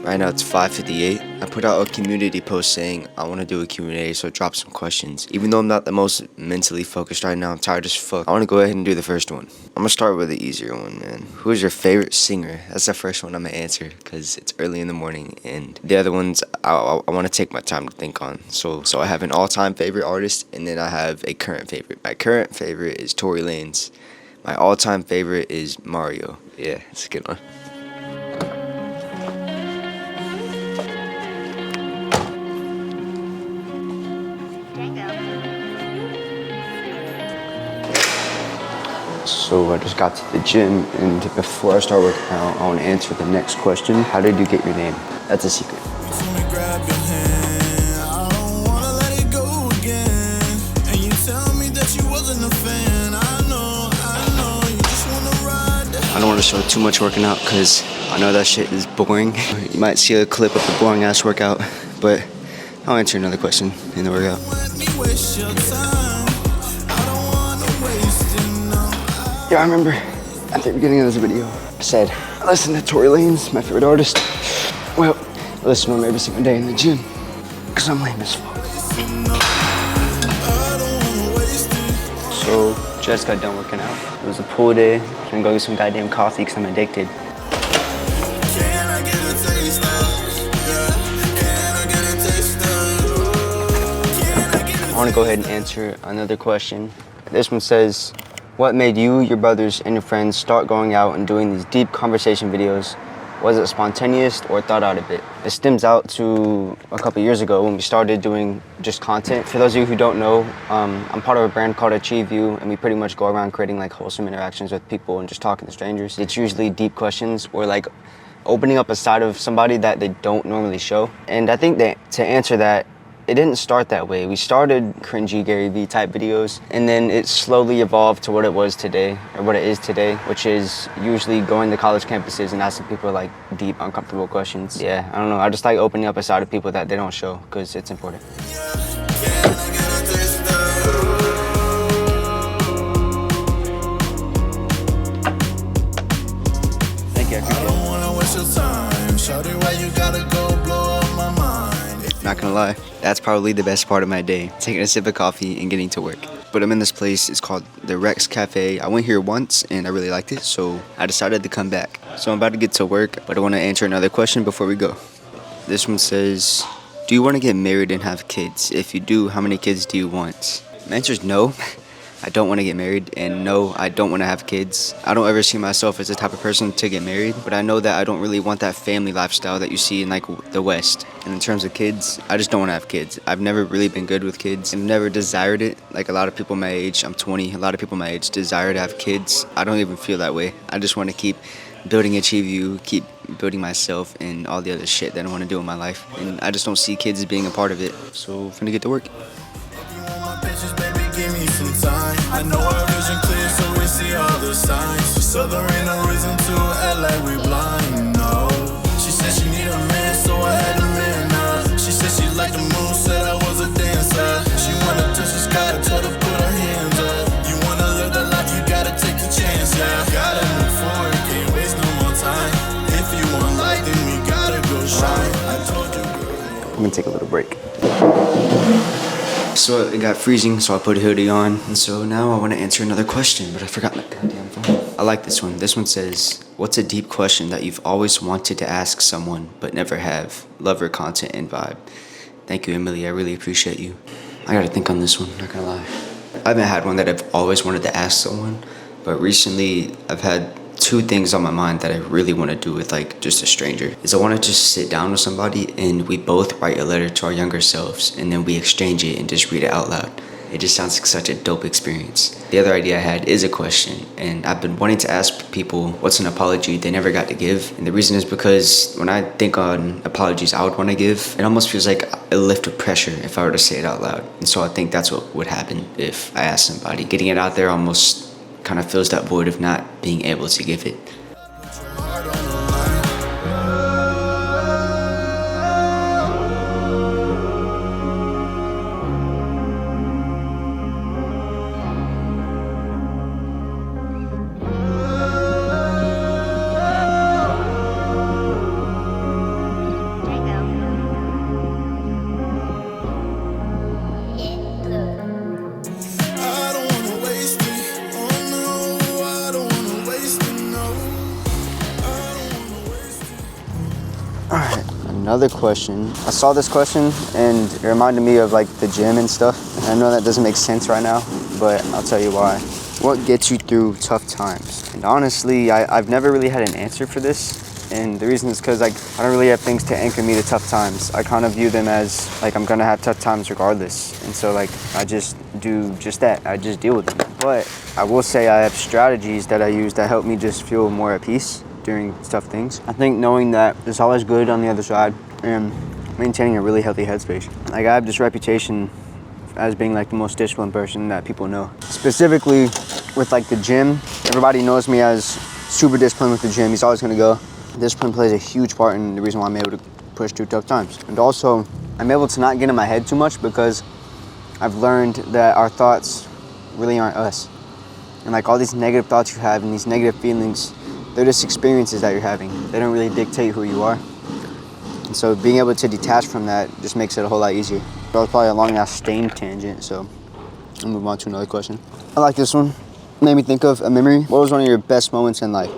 Right now it's 5:58. I put out a community post saying I want to do a Q&A, so drop some questions. Even though I'm not the most mentally focused right now, I'm tired as fuck. I want to go ahead and do the first one. I'm gonna start with the easier one, man. Who is your favorite singer? That's the first one I'm gonna answer because it's early in the morning, and the other ones I want to take my time to think on. So I have an all-time favorite artist, and then I have a current favorite. My current favorite is Tory Lanez. My all-time favorite is Mario. Yeah, it's a good one. So I just got to the gym, and before I start working out, I want to answer the next question. How did you get your name? That's a secret. I don't want to show too much working out because I know that shit is boring. You might see a clip of the boring ass workout, but I'll answer another question in the workout. Yeah, I remember at the beginning of this video, I said, I listen to Tory Lanez, my favorite artist. Well, I listen to him every single day in the gym, because I'm lame as fuck. So, just got done working out. It was a pool day. I'm gonna go get some goddamn coffee because I'm addicted. I want to go ahead and answer another question. This one says, what made you, your brothers, and your friends start going out and doing these deep conversation videos? Was it spontaneous or thought out a bit? It stems out to a couple years ago when we started doing just content. For those of you who don't know, I'm part of a brand called youve, and we pretty much go around creating like wholesome interactions with people and just talking to strangers. It's usually deep questions or like opening up a side of somebody that they don't normally show. And I think that to answer that, it didn't start that way. We started cringy Gary Vee type videos, and then it slowly evolved to what it was today, or what it is today, which is usually going to college campuses and asking people like deep, uncomfortable questions. Yeah, I don't know, I just like opening up a side of people that they don't show, because it's important. Thank you, I appreciate it. Not gonna lie, that's probably the best part of my day, taking a sip of coffee and getting to work. But I'm in this place, it's called the Rex Cafe. I went here once and I really liked it, so I decided to come back. So I'm about to get to work, but I want to answer another question before we go. This one says, do you want to get married and have kids? If you do, how many kids do you want? The answer is no. I don't want to get married, and no, I don't want to have kids. I don't ever see myself as the type of person to get married, but I know that I don't really want that family lifestyle that you see in like the West. And in terms of kids, I just don't want to have kids. I've never really been good with kids. I've never desired it. Like a lot of people my age, I'm 20, a lot of people my age desire to have kids. I don't even feel that way. I just want to keep building Achieve You, keep building myself and all the other shit that I want to do in my life. And I just don't see kids as being a part of it. So I'm gonna get to work. Give me some time. I know our vision clear, so we see all the signs. So there ain't no reason to act like we blind, no. She said she need a man, so I had a man up. She said she liked the moon, said I was a dancer. She wanna touch the sky, I told her put her hands up. You wanna live the life, you gotta take the chance, yeah. Gotta move forward, can't waste no more time. If you want light, then we gotta go shine. I told you, girl. I'm gonna take a little break. So it got freezing, so I put a hoodie on. And so now I want to answer another question, but I forgot my goddamn phone. I like this one. This one says, what's a deep question that you've always wanted to ask someone, but never have? Love your content and vibe. Thank you, Emily. I really appreciate you. I gotta think on this one, not gonna lie. I haven't had one that I've always wanted to ask someone, but recently I've had two things on my mind that I really want to do with like just a stranger. Is I want to just sit down with somebody and we both write a letter to our younger selves and then we exchange it and just read it out loud. It just sounds like such a dope experience. The other idea I had is a question, and I've been wanting to ask people what's an apology they never got to give. And the reason is because when I think on apologies I would want to give, it almost feels like a lift of pressure if I were to say it out loud. And so I think that's what would happen if I asked somebody. Getting it out there almost kind of fills that void of not being able to give it. another question. I saw this question and it reminded me of like the gym and stuff. I know that doesn't make sense right now, but I'll tell you why. What gets you through tough times? And honestly, I've never really had an answer for this. And the reason is because like I don't really have things to anchor me to tough times. I kind of view them as like I'm gonna have tough times regardless. And so like I just do just that. I just deal with them. But I will say I have strategies that I use that help me just feel more at peace during tough things. I think knowing that there's always good on the other side and maintaining a really healthy headspace. Like I have this reputation as being like the most disciplined person that people know. Specifically with like the gym, everybody knows me as super disciplined with the gym. He's always gonna go. Discipline plays a huge part in the reason why I'm able to push through tough times. And also, I'm able to not get in my head too much because I've learned that our thoughts really aren't us. And like all these negative thoughts you have and these negative feelings, they're just experiences that you're having. They don't really dictate who you are. And so being able to detach from that just makes it a whole lot easier. That was probably a long ass stain tangent, so I'll move on to another question. I like this one. It made me think of a memory. What was one of your best moments in life?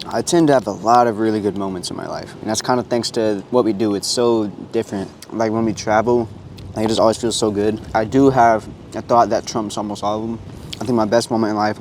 I tend to have a lot of really good moments in my life. And that's kind of thanks to what we do. It's so different. Like when we travel, like it just always feels so good. I do have a thought that trumps almost all of them. I think my best moment in life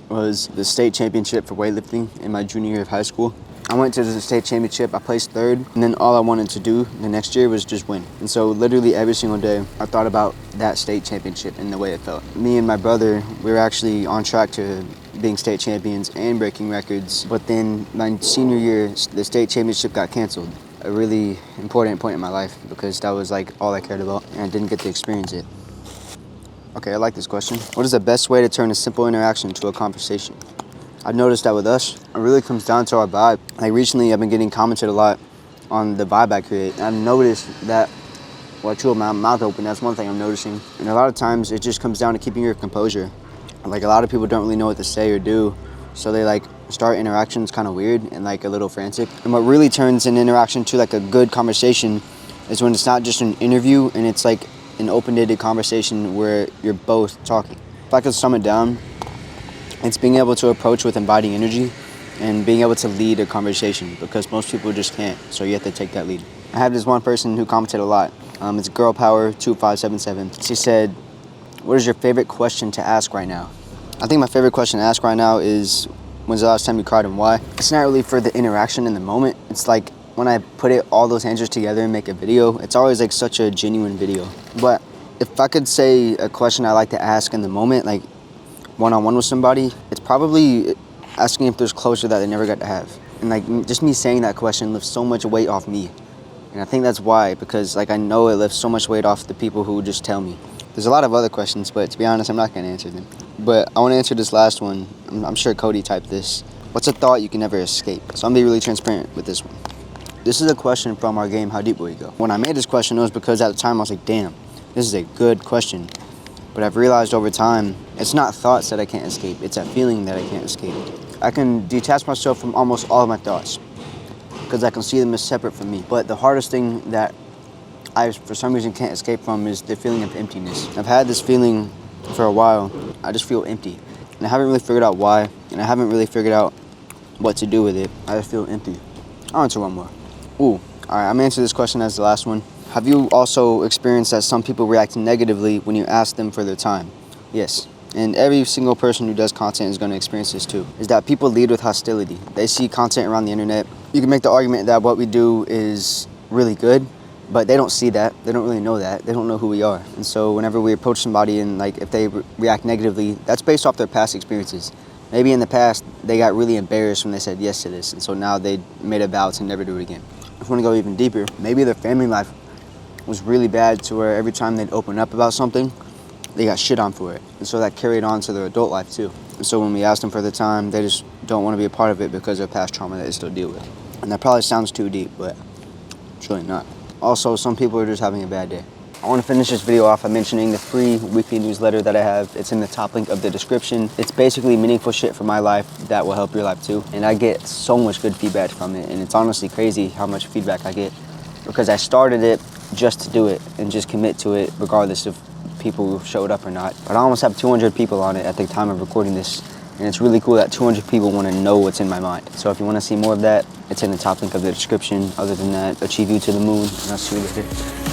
was the state championship for weightlifting in my junior year of high school. I went to the state championship, I placed third, and then all I wanted to do the next year was just win. And so literally every single day, I thought about that state championship and the way it felt. Me and my brother, we were actually on track to being state champions and breaking records. But then my senior year, the state championship got canceled. A really important point in my life because that was like all I cared about and I didn't get to experience it. Okay, I like this question. What is the best way to turn a simple interaction into a conversation? I've noticed that with us, it really comes down to our vibe. Like recently, I've been getting commented a lot on the vibe I create. And I've noticed that, well, I chew with my mouth open, that's one thing I'm noticing. And a lot of times, it just comes down to keeping your composure. Like a lot of people don't really know what to say or do, so they like start interactions kind of weird and like a little frantic. And what really turns an interaction to like a good conversation is when it's not just an interview and it's like an open-ended conversation where you're both talking. If I could sum it down, it's being able to approach with embodying energy and being able to lead a conversation because most people just can't, so you have to take that lead. I have this one person who commented a lot. It's Girl Power 2577. She said, what is your favorite question to ask right now? I think my favorite question to ask right now is, when's the last time you cried and why? It's not really for the interaction in the moment. It's like when I put all those answers together and make a video, it's always like such a genuine video. But if I could say a question I like to ask in the moment, like one-on-one with somebody, it's probably asking if there's closure that they never got to have. And like just me saying that question lifts so much weight off me. And I think that's why, because like I know it lifts so much weight off the people who just tell me. There's a lot of other questions, but to be honest, I'm not gonna answer them. But I wanna answer this last one. I'm sure Cody typed this. What's a thought you can never escape? So I'm gonna be really transparent with this one. This is a question from our game, How Deep Will You Go? When I made this question, it was because at the time I was like, damn, this is a good question. But I've realized over time, it's not thoughts that I can't escape, it's a feeling that I can't escape. I can detach myself from almost all of my thoughts because I can see them as separate from me. But the hardest thing that I, for some reason, can't escape from is the feeling of emptiness. I've had this feeling for a while. I just feel empty. And I haven't really figured out why, and I haven't really figured out what to do with it. I just feel empty. I'll answer one more. All right, I'm gonna answer this question as the last one. Have you also experienced that some people react negatively when you ask them for their time? Yes. And every single person who does content is going to experience this too, is that people lead with hostility. They see content around the internet. You can make the argument that what we do is really good, but they don't see that. They don't really know that. They don't know who we are. And so whenever we approach somebody and like if they react negatively, that's based off their past experiences. Maybe in the past, they got really embarrassed when they said yes to this. And so now they made a vow to never do it again. If you want to go even deeper, maybe their family life was really bad to where every time they'd open up about something, they got shit on for it. And so that carried on to their adult life too. And so when we ask them for the time, they just don't want to be a part of it because of past trauma that they still deal with. And that probably sounds too deep, but it's really not. Also, some people are just having a bad day. I want to finish this video off by mentioning the free weekly newsletter that I have. It's in the top link of the description. It's basically meaningful shit for my life that will help your life too. And I get so much good feedback from it. And it's honestly crazy how much feedback I get because I started it just to do it and just commit to it regardless of people who showed up or not. But I almost have 200 people on it at the time of recording this. And it's really cool that 200 people want to know what's in my mind. So if you want to see more of that, it's in the top link of the description. Other than that, achieve you to the moon, and I'll see you later.